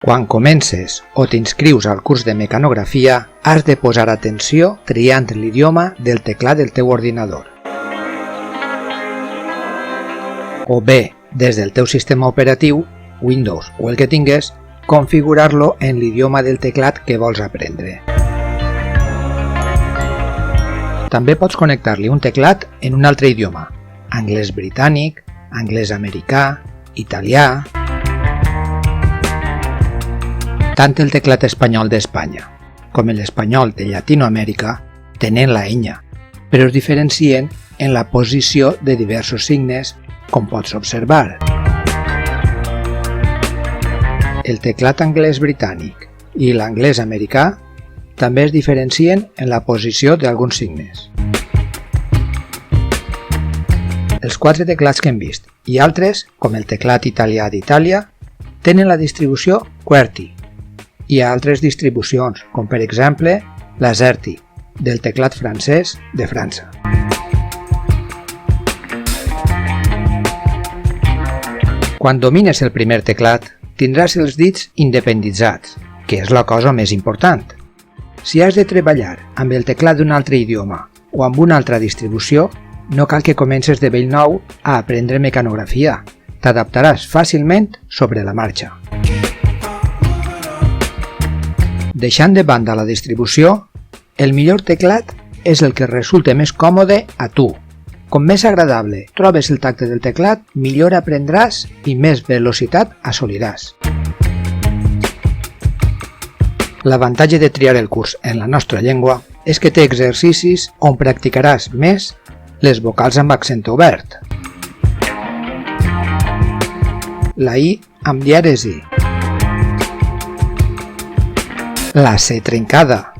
Quan comences o t'inscrius al curs de mecanografia, has de posar atenció triant l'idioma del teclat del teu ordinador. O bé, des del teu sistema operatiu, Windows o el que tingues, configurar-lo en l'idioma del teclat que vols aprendre. També pots connectar-li un teclat en un altre idioma, anglès britànic, anglès americà, italià... Tant el teclat espanyol d'Espanya com l'espanyol de Llatinoamèrica tenen la enya, però es diferencien en la posició de diversos signes, com pots observar. El teclat anglès britànic i l'anglès americà també es diferencien en la posició d'alguns signes. Els 4 teclats que hem vist i altres, com el teclat italià d'Itàlia, tenen la distribució QWERTY. Hi ha altres distribucions, com per exemple l'AZERTY, del teclat francès de França. Quan domines el primer teclat, tindràs els dits independitzats, que és la cosa més important. Si has de treballar amb el teclat d'un altre idioma o amb una altra distribució, no cal que comences de bell nou a aprendre mecanografia. T'adaptaràs fàcilment sobre la marxa. Deixant de banda la distribució, el millor teclat és el que resulta més còmode a tu. Com més agradable trobes el tacte del teclat, millor aprendràs i més velocitat assoliràs. L'avantatge de triar el curs en la nostra llengua és que té exercicis on practicaràs més les vocals amb accent obert, la I amb dièresi, la C trencada,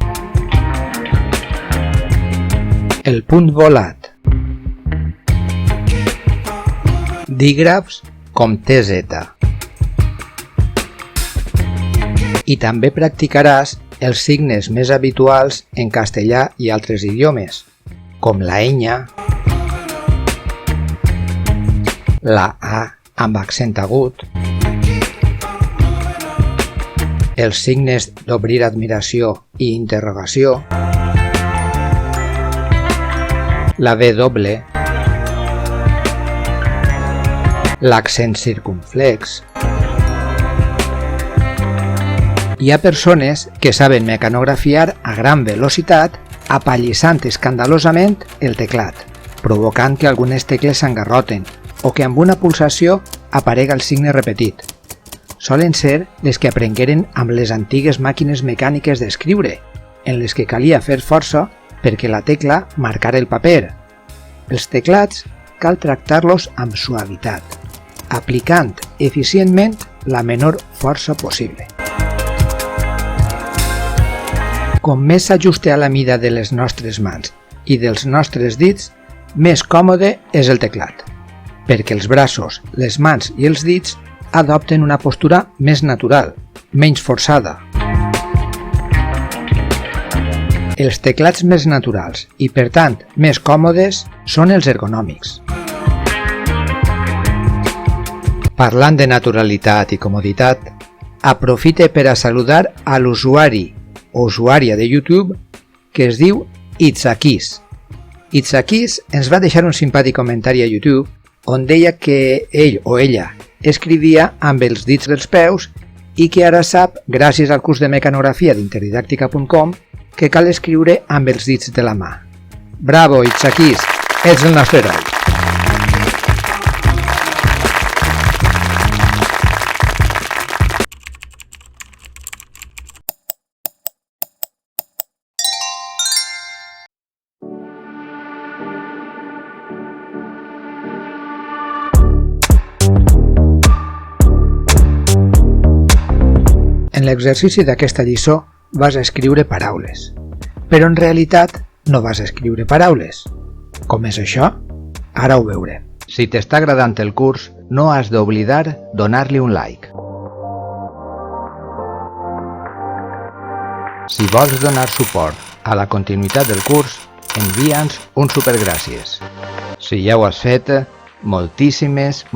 el punt volat, dígrafs com TZ. I també practicaràs els signes més habituals en castellà i altres idiomes, com la enya, la A amb accent agut, els signes d'obrir admiració i interrogació, la V doble, l'accent circumflex. Hi ha persones que saben mecanografiar a gran velocitat apallissant escandalosament el teclat, provocant que algunes tecles s'engarroten o que amb una pulsació aparega el signe repetit. Solen ser les que aprengueren amb les antigues màquines mecàniques d'escriure, en les que calia fer força perquè la tecla marcara el paper. Els teclats cal tractar-los amb suavitat, aplicant eficientment la menor força possible. Com més s'ajuste a la mida de les nostres mans i dels nostres dits, més còmode és el teclat, perquè els braços, les mans i els dits adopten una postura més natural, menys forçada. Els teclats més naturals i, per tant, més còmodes són els ergonòmics. Parlant de naturalitat i comoditat, aprofite per a saludar a l'usuari o usuària de YouTube que es diu Itzakis. Itzakis ens va deixar un simpàtic comentari a YouTube on deia que ell o ella escrivia amb els dits dels peus i que ara sap, gràcies al curs de mecanografia d'interdidàctica.com, que cal escriure amb els dits de la mà. Bravo, Itzakis! Ets el nostre heroi! En l'exercici d'aquesta lliçó vas a escriure paraules, però en realitat no vas a escriure paraules. Com és això? Ara ho veurem. Si t'està agradant el curs, no has d'oblidar donar-li un like. Si vols donar suport a la continuïtat del curs, envia'ns un supergràcies. Si ja ho has fet, moltíssimes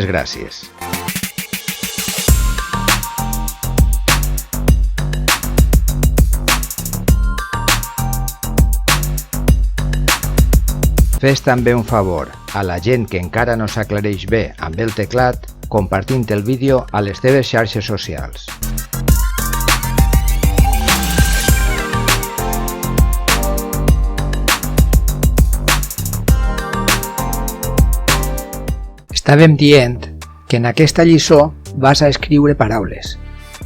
gràcies. Fes també un favor a la gent que encara no s'aclareix bé amb el teclat compartint el vídeo a les teves xarxes socials. Estàvem dient que en aquesta lliçó vas a escriure paraules.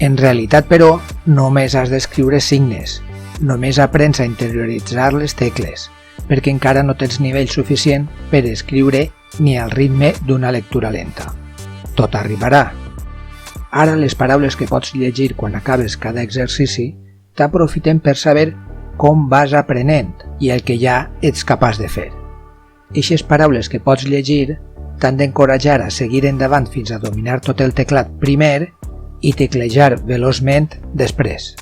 En realitat, però, només has d'escriure signes. Només aprens a interioritzar les tecles, perquè encara no tens nivell suficient per escriure ni al ritme d'una lectura lenta. Tot arribarà. Ara les paraules que pots llegir quan acabes cada exercici t'aprofitem per saber com vas aprenent i el que ja ets capaç de fer. Eixes paraules que pots llegir t'han d'encoratjar a seguir endavant fins a dominar tot el teclat primer i teclejar veloçment després.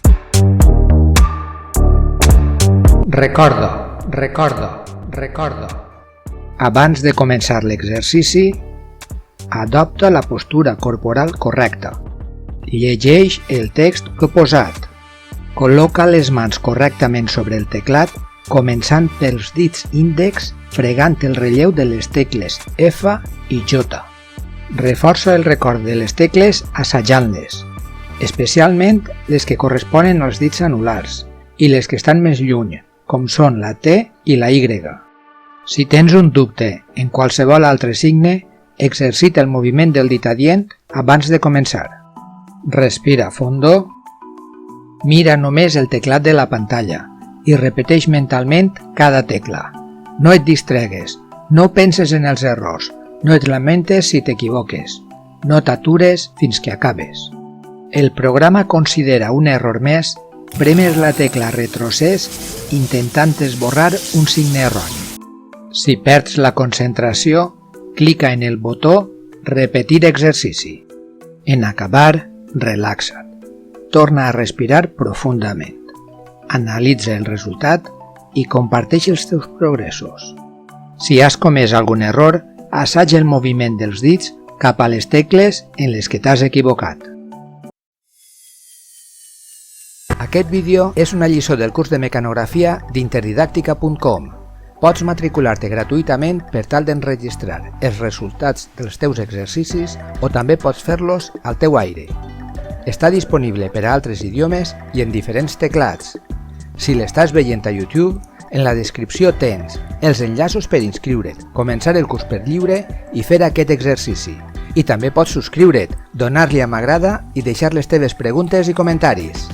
Recordo. Abans de començar l'exercici, adopta la postura corporal correcta. Llegeix el text proposat. Col·loca les mans correctament sobre el teclat, començant pels dits índex fregant el relleu de les tecles F i J. Reforça el record de les tecles assajant-les, especialment les que corresponen als dits anulars i les que estan més lluny, com són la T i la Y. Si tens un dubte en qualsevol altre signe, exercita el moviment del dit adient abans de començar. Respira fondo. Mira només el teclat de la pantalla i repeteix mentalment cada tecla. No et distregues, no penses en els errors, no et lamentes si t'equivoques, no t'atures fins que acabes. El programa considera un error més premer la tecla retrocés intentant esborrar un signe erroni. Si perds la concentració, clica en el botó Repetir exercici. En acabar, relaxa't. Torna a respirar profundament. Analitza el resultat i comparteix els teus progressos. Si has comès algun error, assaja el moviment dels dits cap a les tecles en les que t'has equivocat. Aquest vídeo és una lliçó del curs de mecanografia d'interdidàctica.com. Pots matricular-te gratuïtament per tal d'enregistrar els resultats dels teus exercicis o també pots fer-los al teu aire. Està disponible per a altres idiomes i en diferents teclats. Si l'estàs veient a YouTube, en la descripció tens els enllaços per inscriure't, començar el curs per lliure i fer aquest exercici. I també pots subscriure't, donar-li a m'agrada i deixar les teves preguntes i comentaris.